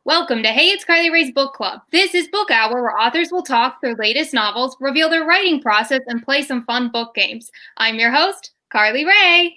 Welcome to Hey, It's Carly Rae's Book Club. This is Book Hour, where authors will talk their latest novels, reveal their writing process, and play some fun book games. I'm your host, Carly Rae.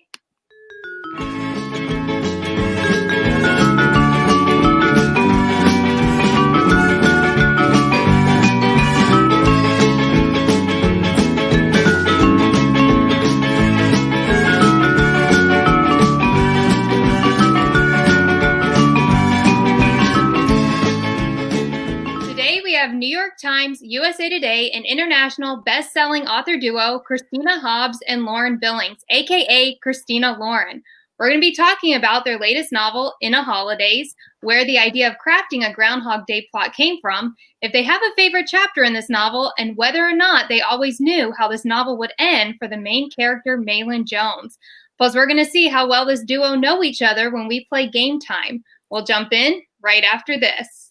Have New York Times, USA Today, and international best-selling author duo Christina Hobbs and Lauren Billings, aka Christina Lauren. We're going to be talking about their latest novel, In a Holidaze, where the idea of crafting a Groundhog Day plot came from, if they have a favorite chapter in this novel, and whether or not they always knew how this novel would end for the main character, Maelyn Jones. Plus, we're going to see how well this duo know each other when we play Game Time. We'll jump in right after this.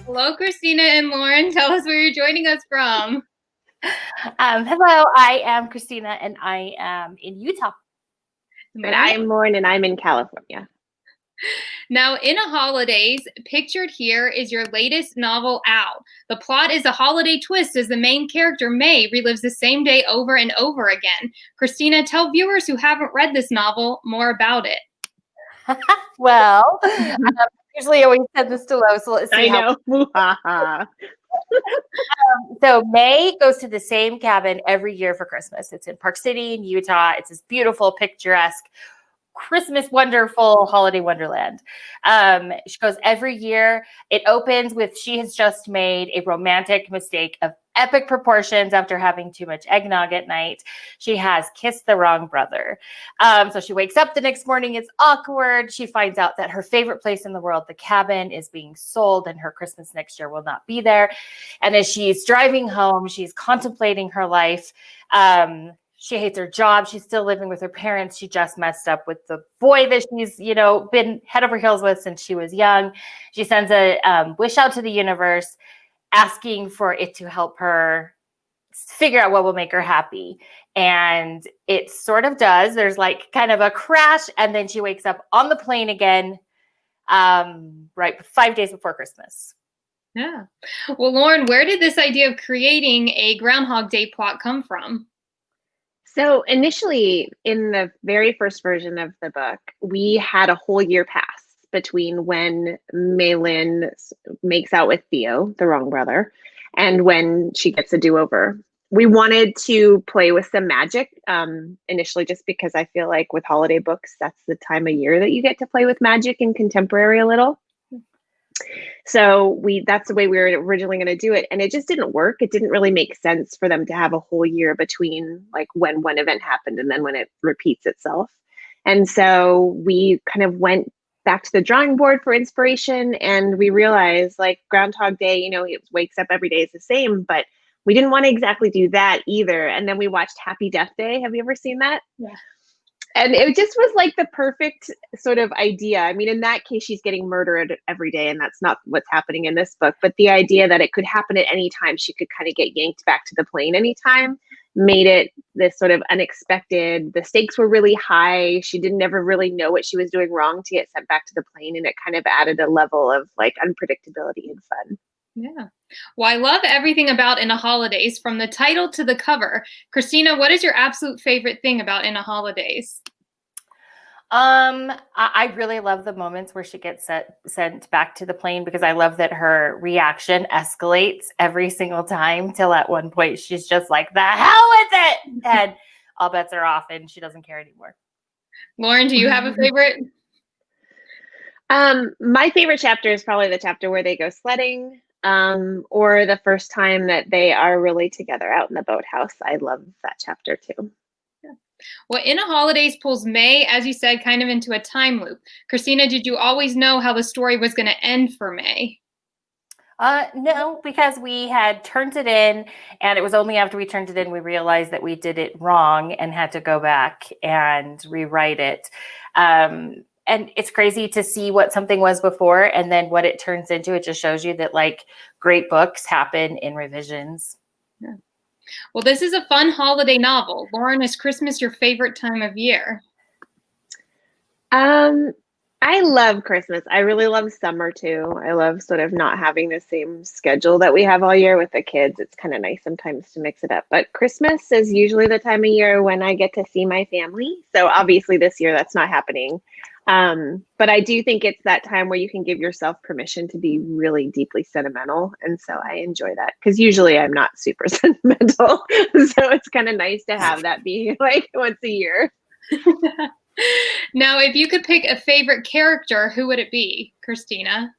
Hello, Christina and Lauren. Tell us where you're joining us from. Hello, I am Christina, and I am in Utah. And I'm Lauren, and I'm in California. Now, In a Holidaze, pictured here is your latest novel out. The plot is a holiday twist as the main character, May, relives the same day over and over again. Christina, tell viewers who haven't read this novel more about it. Well, usually always send this to Lois, so let's see. I know. So May goes to the same cabin every year for Christmas. It's in Park City in Utah. It's this beautiful, picturesque, Christmas, wonderful holiday wonderland. She goes every year. It opens with she has just made a romantic mistake of epic proportions after having too much eggnog at night. She has kissed the wrong brother. So she wakes up the next morning. It's awkward. She finds out that her favorite place in the world, the cabin, is being sold and her Christmas next year will not be there. And as she's driving home, she's contemplating her life. She hates her job. She's still living with her parents. She just messed up with the boy that she's, been head over heels with since she was young. She sends a wish out to the universe, asking for it to help her figure out what will make her happy. And it sort of does. There's like kind of a crash, and then she wakes up on the plane again, right 5 days before Christmas. Yeah. Well, Lauren, where did this idea of creating a Groundhog Day plot come from? So initially, in the very first version of the book, we had a whole year pass between when Maelyn makes out with Theo, the wrong brother, and when she gets a do-over. We wanted to play with some magic initially, just because I feel like with holiday books, that's the time of year that you get to play with magic and contemporary a little. So that's the way we were originally going to do it. And it just didn't work. It didn't really make sense for them to have a whole year between like when one event happened and then when it repeats itself. And so we kind of went back to the drawing board for inspiration, and we realized like Groundhog Day, it wakes up every day is the same, but we didn't want to exactly do that either. And then we watched Happy Death Day. Have you ever seen that? Yeah. And it just was like the perfect sort of idea. I mean, in that case, she's getting murdered every day, and that's not what's happening in this book. But the idea that it could happen at any time, she could kind of get yanked back to the plane anytime, made it this sort of unexpected. The stakes were really high. She didn't ever really know what she was doing wrong to get sent back to the plane. And it kind of added a level of like unpredictability and fun. Yeah. Well, I love everything about In a Holidaze, from the title to the cover. Christina, what is your absolute favorite thing about In a Holidaze? I really love the moments where she gets sent back to the plane, because I love that her reaction escalates every single time till at one point she's just like, the hell with it! And all bets are off and she doesn't care anymore. Lauren, do you have a favorite? My favorite chapter is probably the chapter where they go sledding, or the first time that they are really together out in the boathouse. I love that chapter too. Well, In a Holidaze pulls May, as you said, kind of into a time loop. Christina, did you always know how the story was going to end for May? No, because we had turned it in, and it was only after we turned it in we realized that we did it wrong and had to go back and rewrite it. and it's crazy to see what something was before and then what it turns into. It just shows you that like great books happen in revisions. Yeah. Well, this is a fun holiday novel. Lauren, is Christmas your favorite time of year? I love Christmas. I really love summer too. I love sort of not having the same schedule that we have all year with the kids. It's kind of nice sometimes to mix it up. But Christmas is usually the time of year when I get to see my family. So obviously this year that's not happening. But I do think it's that time where you can give yourself permission to be really deeply sentimental. And so I enjoy that because usually I'm not super sentimental. So it's kind of nice to have that be like once a year. Now, if you could pick a favorite character, who would it be, Christina?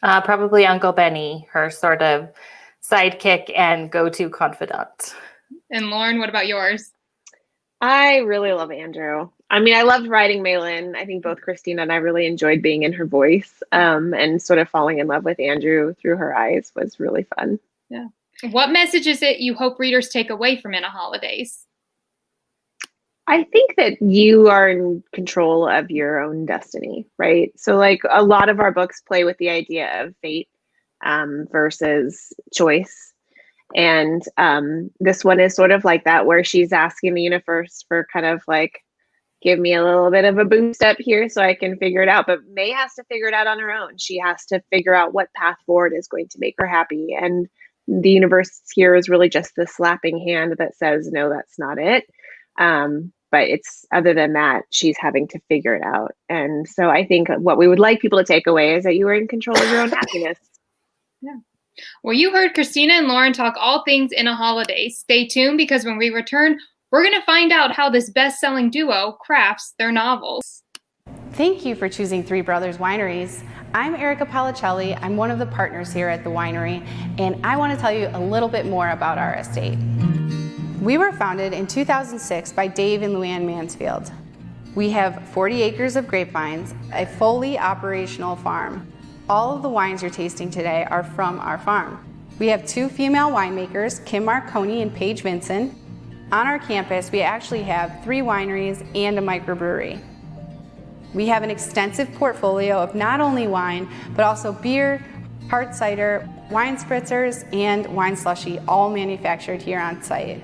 Probably Uncle Benny, her sort of sidekick and go-to confidant. And Lauren, what about yours? I really love Andrew. I mean, I loved writing Maelyn. I think both Christina and I really enjoyed being in her voice, and sort of falling in love with Andrew through her eyes was really fun. Yeah. What message is it you hope readers take away from In a Holidaze? I think that you are in control of your own destiny, right? So like a lot of our books play with the idea of fate versus choice. And this one is sort of like that, where she's asking the universe for kind of like, give me a little bit of a boost up here so I can figure it out. But May has to figure it out on her own. She has to figure out what path forward is going to make her happy. And the universe here is really just the slapping hand that says, no, that's not it. But it's other than that, she's having to figure it out. And so I think what we would like people to take away is that you are in control of your own happiness. Yeah. Well, you heard Christina and Lauren talk all things In a Holidaze. Stay tuned because when we return, we're going to find out how this best-selling duo crafts their novels. Thank you for choosing Three Brothers Wineries. I'm Erica Policelli. I'm one of the partners here at the winery, and I want to tell you a little bit more about our estate. We were founded in 2006 by Dave and Luann Mansfield. We have 40 acres of grapevines, a fully operational farm. All of the wines you're tasting today are from our farm. We have 2 female winemakers, Kim Marconi and Paige Vinson. On our campus, we actually have 3 wineries and a microbrewery. We have an extensive portfolio of not only wine, but also beer, hard cider, wine spritzers, and wine slushy, all manufactured here on site.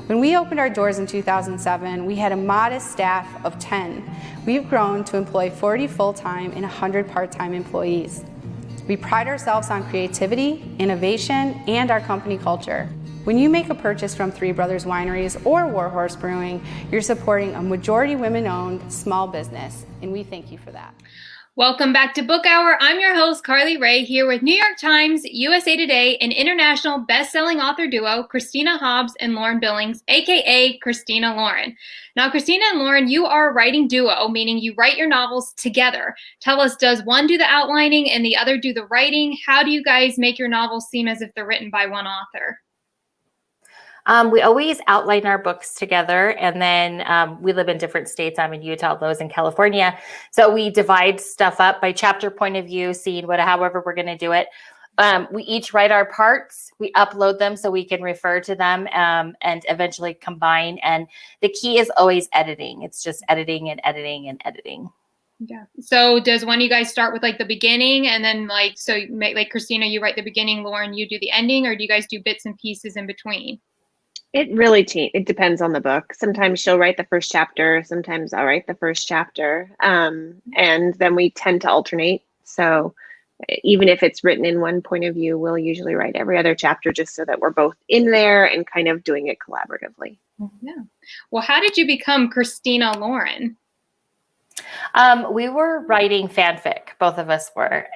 When we opened our doors in 2007, we had a modest staff of 10. We've grown to employ 40 full-time and 100 part-time employees. We pride ourselves on creativity, innovation, and our company culture. When you make a purchase from Three Brothers Wineries or Warhorse Brewing, you're supporting a majority women-owned small business, and we thank you for that. Welcome back to Book Hour. I'm your host, CarlyRae, here with New York Times, USA Today, and international best-selling author duo, Christina Hobbs and Lauren Billings, aka Christina Lauren. Now, Christina and Lauren, you are a writing duo, meaning you write your novels together. Tell us, does one do the outlining and the other do the writing? How do you guys make your novels seem as if they're written by one author? We always outline our books together, and then we live in different states. I'm in Utah, Lowe's in California. So we divide stuff up by chapter point of view, scene, however we're going to do it. We each write our parts. We upload them so we can refer to them and eventually combine. And the key is always editing. It's just editing and editing and editing. Yeah. So does one of you guys start with like the beginning and then like, so like Christina, you write the beginning, Lauren, you do the ending, or do you guys do bits and pieces in between? It really it depends on the book. Sometimes she'll write the first chapter. Sometimes I'll write the first chapter. And then we tend to alternate. So even if it's written in one point of view, we'll usually write every other chapter just so that we're both in there and kind of doing it collaboratively. Yeah. Well, how did you become Christina Lauren? We were writing fanfic, both of us were.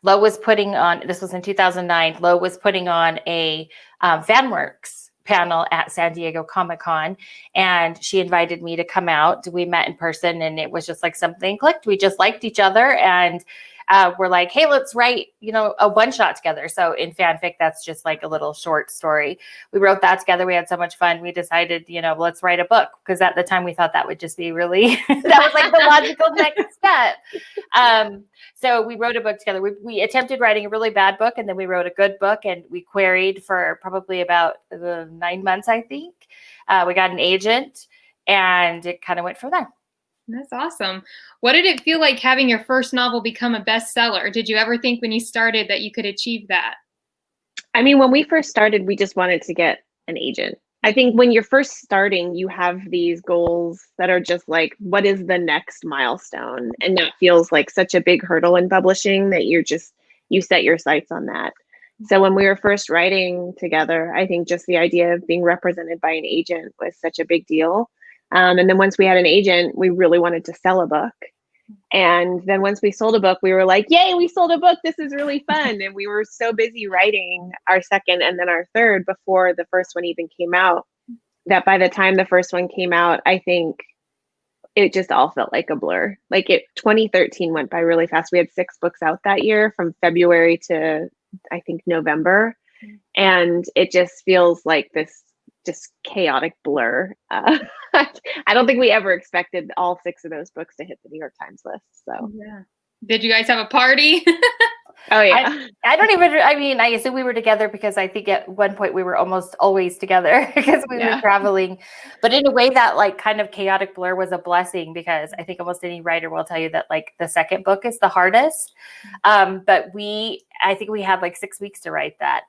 Lo was putting on, this was in 2009, Lo was putting on a FanWorks panel at San Diego Comic-Con, and she invited me to come out. We met in person, and it was just like something clicked. We just liked each other, and we're like, hey, let's write, a one-shot together. So in fanfic, that's just like a little short story. We wrote that together. We had so much fun. We decided, let's write a book, because at the time we thought that would just be really, that was like the logical next step. So we wrote a book together. We attempted writing a really bad book, and then we wrote a good book, and we queried for probably about 9 months, I think. We got an agent, and it kind of went from there. That's awesome. What did it feel like having your first novel become a bestseller? Did you ever think when you started that you could achieve that? I mean, when we first started, we just wanted to get an agent. I think when you're first starting, you have these goals that are just like, what is the next milestone? And that feels like such a big hurdle in publishing that you set your sights on that. So when we were first writing together, I think just the idea of being represented by an agent was such a big deal. And then once we had an agent, we really wanted to sell a book. And then once we sold a book, we were like, yay, we sold a book. This is really fun. And we were so busy writing our second and then our third before the first one even came out, that by the time the first one came out, I think it just all felt like a blur. 2013 went by really fast. We had 6 books out that year from February to, I think, November. And it just feels like this just chaotic blur. I don't think we ever expected all 6 of those books to hit the New York Times list. So yeah. Did you guys have a party? Oh yeah. I guess we were together because I think at one point we were almost always together because we were traveling, but in a way that like kind of chaotic blur was a blessing, because I think almost any writer will tell you that like the second book is the hardest. But I think we had like 6 weeks to write that,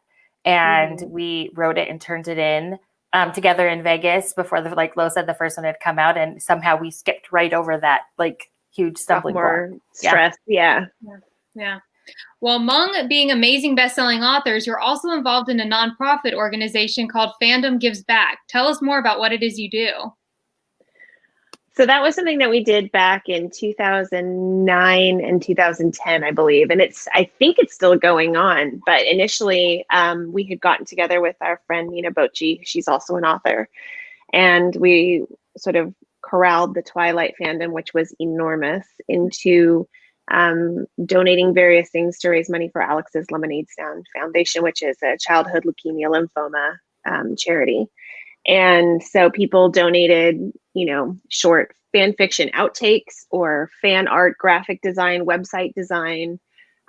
and we wrote it and turned it in together in Vegas before like Lo said, the first one had come out, and somehow we skipped right over that like huge stumbling block. Stress. Yeah. Well, among being amazing best-selling authors, you're also involved in a nonprofit organization called Fandom Gives Back. Tell us more about what it is you do. So that was something that we did back in 2009 and 2010, I believe. And I think it's still going on. But initially, we had gotten together with our friend, Nina Bocci. She's also an author. And we sort of corralled the Twilight fandom, which was enormous, into donating various things to raise money for Alex's Lemonade Stand Foundation, which is a childhood leukemia lymphoma charity. And so people donated, short fan fiction outtakes or fan art, graphic design, website design,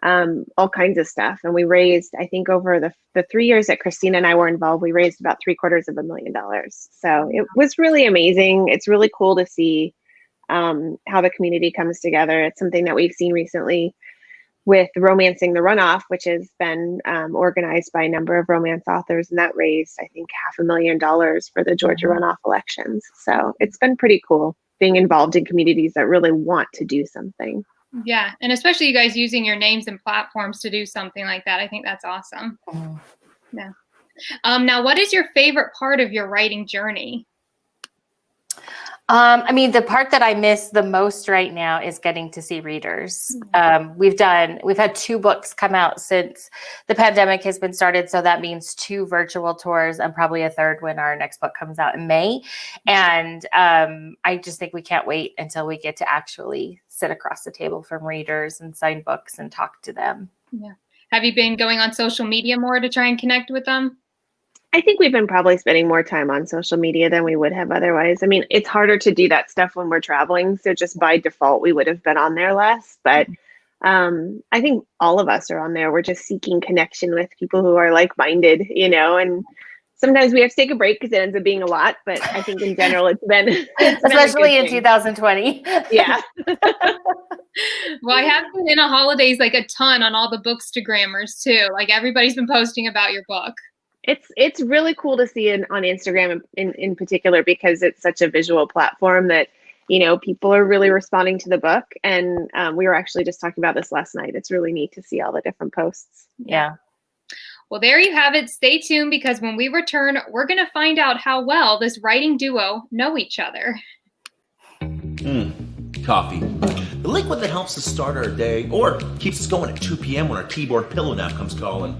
all kinds of stuff. And we raised, I think over the 3 years that Christina and I were involved, we raised about $750,000. So it was really amazing. It's really cool to see how the community comes together. It's something that we've seen recently with Romancing the Runoff, which has been organized by a number of romance authors, and that raised, I think, $500,000 for the Georgia runoff elections. So it's been pretty cool being involved in communities that really want to do something. Yeah, and especially you guys using your names and platforms to do something like that. I think that's awesome. Yeah. Now, what is your favorite part of your writing journey? The part that I miss the most right now is getting to see readers. We've had 2 books come out since the pandemic has been started. So that means 2 virtual tours and probably a 3rd when our next book comes out in May. And I just think we can't wait until we get to actually sit across the table from readers and sign books and talk to them. Yeah. Have you been going on social media more to try and connect with them? I think we've been probably spending more time on social media than we would have otherwise. I mean, it's harder to do that stuff when we're traveling. So just by default, we would have been on there less. But I think all of us are on there. We're just seeking connection with people who are like-minded, and sometimes we have to take a break because it ends up being a lot. But I think in general, it's been especially in 2020. Yeah. Well, I have been in a Holidaze like a ton on all the Bookstagrammers too. Like everybody's been posting about your book. It's really cool to see on Instagram in particular, because it's such a visual platform that, people are really responding to the book. And we were actually just talking about this last night. It's really neat to see all the different posts. Yeah. Well, there you have it. Stay tuned, because when we return, we're going to find out how well this writing duo know each other. Coffee. The liquid that helps us start our day or keeps us going at 2 p.m. when our keyboard pillow nap comes calling.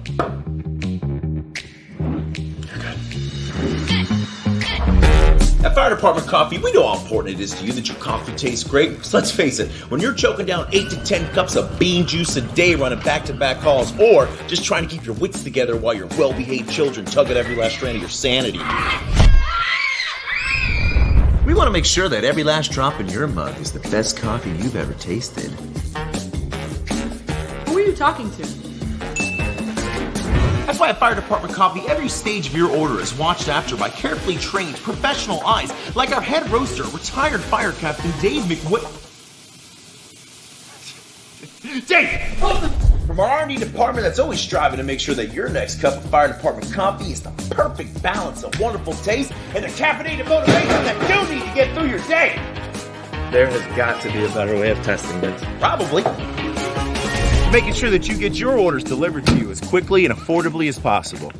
At Fire Department Coffee, we know how important it is to you that your coffee tastes great. So let's face it, when you're choking down 8 to 10 cups of bean juice a day running back-to-back calls, or just trying to keep your wits together while your well-behaved children tug at every last strand of your sanity, we want to make sure that every last drop in your mug is the best coffee you've ever tasted. Who are you talking to? That's why at Fire Department Coffee, every stage of your order is watched after by carefully trained professional eyes, like our head roaster, retired fire captain Dave Dave! From our R&D department that's always striving to make sure that your next cup of Fire Department coffee is the perfect balance of wonderful taste and the caffeinated motivation that you need to get through your day. There has got to be a better way of testing this. Probably. Making sure that you get your orders delivered to you as quickly and affordably as possible.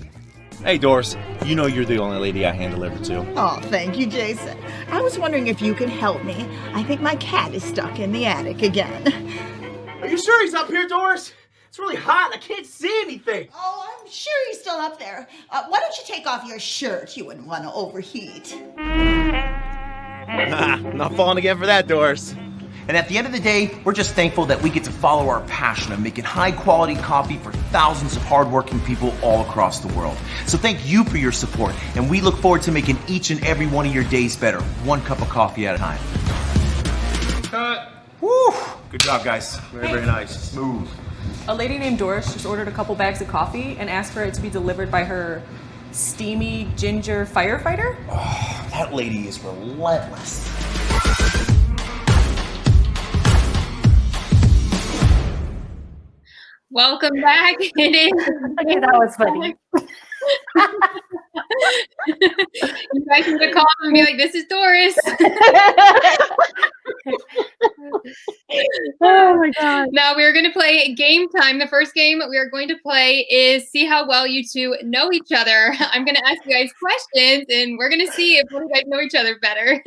Hey, Doris, you know you're the only lady I hand deliver to. Oh, thank you, Jason. I was wondering if you could help me. I think my cat is stuck in the attic again. Are you sure he's up here, Doris? It's really hot. I can't see anything. Oh, I'm sure he's still up there. Why don't you take off your shirt? You wouldn't want to overheat. Not falling again for that, Doris. And at the end of the day, we're just thankful that we get to follow our passion of making high-quality coffee for thousands of hardworking people all across the world. So thank you for your support, and we look forward to making each and every one of your days better, one cup of coffee at a time. Cut. Woo! Good job, guys. Very nice. Smooth. A lady named Doris just ordered a couple bags of coffee and asked for it to be delivered by her steamy ginger firefighter. Oh, that lady is relentless. Welcome back. It is. Okay, that was funny. You guys need to call and be like, "This is Doris." Oh my God. Now we're going to play game time. The first game we are going to play is see how well you two know each other. I'm going to ask you guys questions, and we're going to see if you guys know each other better.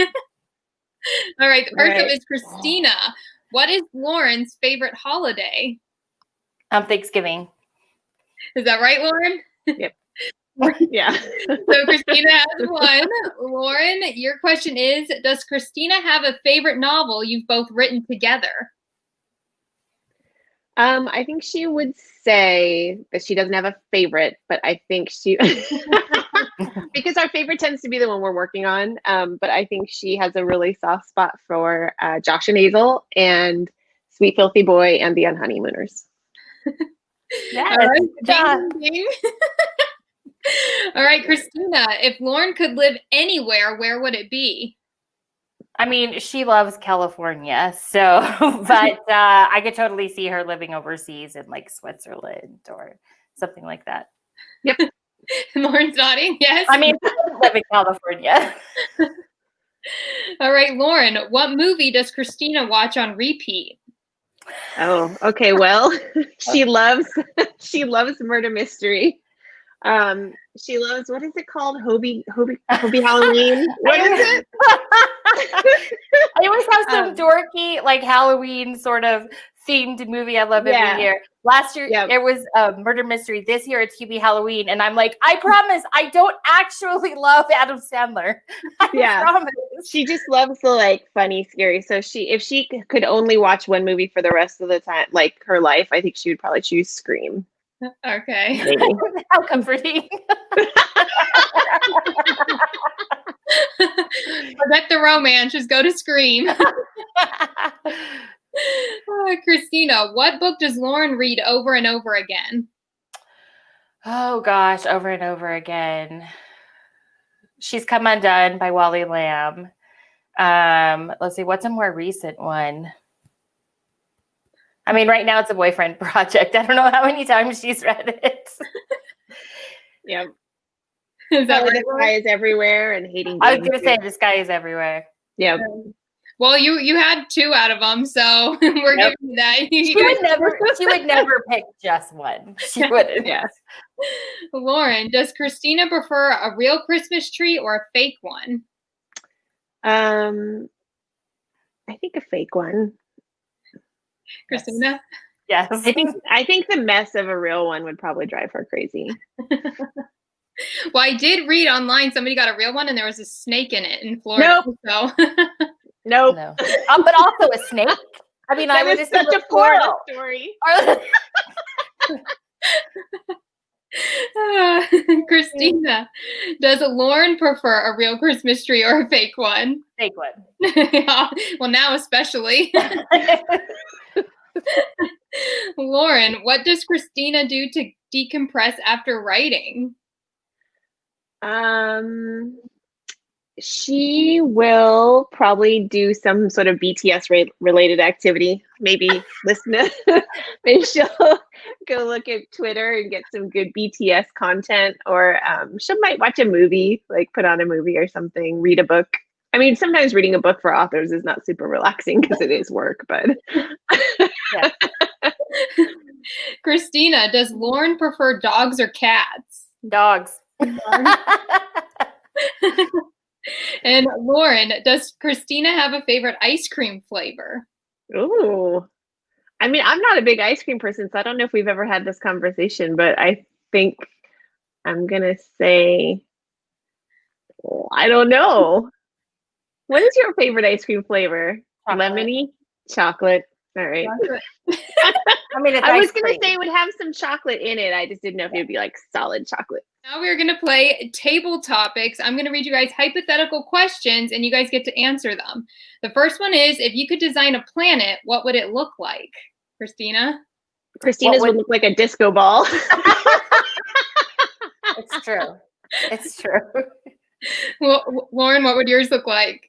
All right. The first up is Christina. What is Lauren's favorite holiday? Thanksgiving. Is that right, Lauren? Yep. Yeah. So Christina has one. Lauren, your question is, does Christina have a favorite novel you've both written together? I think she would say that she doesn't have a favorite, but I think she because our favorite tends to be the one we're working on. But I think she has a really soft spot for Josh and Hazel and Sweet Filthy Boy and the Unhoneymooners. Yes. All right. Good job. Ding, ding. All right, Christina, if Lauren could live anywhere, where would it be? I mean, she loves California, so, but I could totally see her living overseas in like Switzerland or something like that. Yep. Lauren's nodding, yes. I mean, I don't live in California. All right, Lauren, what movie does Christina watch on repeat? Oh, okay. Well, she loves murder mystery. She loves, what is it called? Hobie Halloween. What is it? I always have some dorky, like Halloween sort of themed movie I love every year. Last year it was murder mystery. This year it's Hubie Halloween, and I'm like, I promise I don't actually love Adam Sandler. I promise. She just loves the like funny, scary. So if she could only watch one movie for the rest of the time, like her life, I think she would probably choose Scream. Okay. How comforting. Forget the romance. Just go to Scream. Christina, what book does Lauren read over and over again? Oh gosh, over and over again. She's Come Undone by Wally Lamb. Let's see, what's a more recent one? I mean, right now it's a boyfriend project. I don't know how many times she's read it. Yeah. Is that This Guy Is Everywhere and Hating I was Games. going to say This Guy Is Everywhere. Yeah. Well, you had two out of them, so we're giving you that. She would never pick just one. She wouldn't. Yeah. Lauren, does Christina prefer a real Christmas tree or a fake one? I think a fake one. Christina? Yes. I think the mess of a real one would probably drive her crazy. Well, I did read online somebody got a real one and there was a snake in it in Florida. Nope. So. Nope. No. But also a snake. I mean, I would just such a Florida story. Christina, does Lauren prefer a real Christmas tree or a fake one? Fake one. Yeah. Well, now especially. Lauren, what does Christina do to decompress after writing? She will probably do some sort of BTS related activity. Maybe listen to, maybe she'll go look at Twitter and get some good BTS content, or she might watch a movie, like put on a movie or something, read a book. I mean, sometimes reading a book for authors is not super relaxing because it is work, but. Yeah. Christina, does Lauren prefer dogs or cats? Dogs. And Lauren, does Christina have a favorite ice cream flavor? Ooh. I mean, I'm not a big ice cream person, so I don't know if we've ever had this conversation, but I think I'm going to say, I don't know. What is your favorite ice cream flavor? Chocolate. Lemony? Chocolate. All right. I mean, it's I was ice going cream. to say it would have some chocolate in it. I just didn't know if it would be like solid chocolate. Now we're going to play table topics. I'm going to read you guys hypothetical questions and you guys get to answer them. The first one is, if you could design a planet, what would it look like? Christina? Christina's would look like a disco ball. It's true. It's true. Well, Lauren, what would yours look like?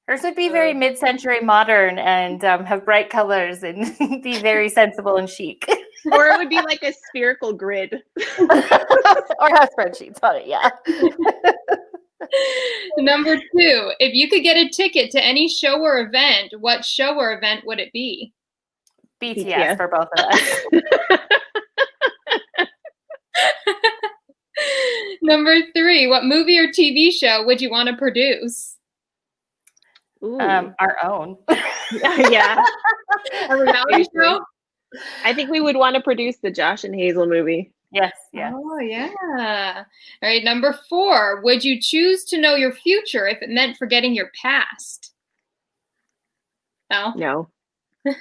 Hers would be very mid-century modern and have bright colors and be very sensible and chic. Or it would be like a spherical grid. Or have spreadsheets on it, yeah. Number 2, if you could get a ticket to any show or event, what show or event would it be? BTS for both of us. Number 3, what movie or TV show would you want to produce? Our own. Yeah. A reality show? I think we would want to produce the Josh and Hazel movie. Yes, yeah. Oh, yeah. All right, number 4, would you choose to know your future if it meant forgetting your past? No. No.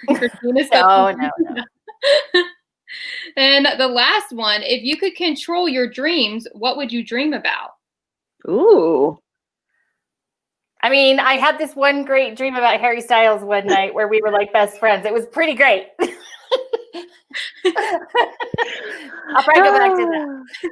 Christina said No. And the last one, if you could control your dreams, what would you dream about? Ooh. I mean, I had this one great dream about Harry Styles one night where we were like best friends. It was pretty great. I'll probably go back to that.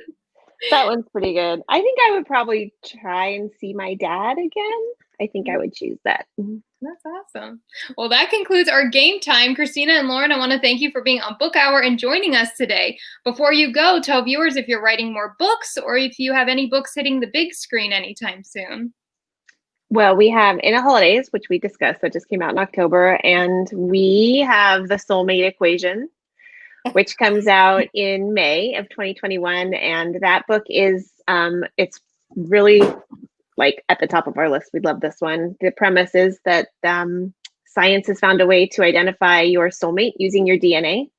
That one's pretty good. I think I would probably try and see my dad again. I think I would choose that. That's awesome. Well, that concludes our game time. Christina and Lauren, I want to thank you for being on Book Hour and joining us today. Before you go, tell viewers if you're writing more books or if you have any books hitting the big screen anytime soon. Well, we have In a Holidaze, which we discussed, that just came out in October, and we have The Soulmate Equation, which comes out in May of 2021, and that book is it's really like at the top of our list. We love this one. The premise is that science has found a way to identify your soulmate using your DNA,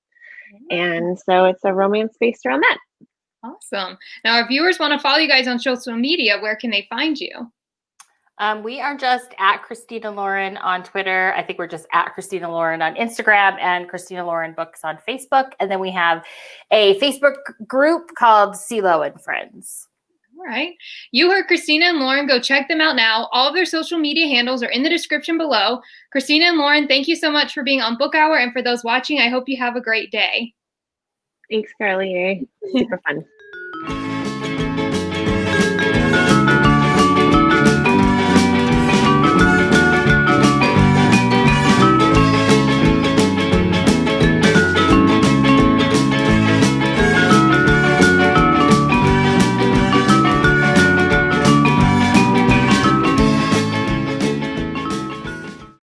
and so it's a romance based around that. Awesome. Now, our viewers want to follow you guys on social media. Where can they find you? We are just at Christina Lauren on Twitter. I think we're just at Christina Lauren on Instagram and Christina Lauren Books on Facebook. And then we have a Facebook group called CeeLo and Friends. All right. You heard Christina and Lauren. Go check them out now. All of their social media handles are in the description below. Christina and Lauren, thank you so much for being on Book Hour. And for those watching, I hope you have a great day. Thanks, Carly. Super fun.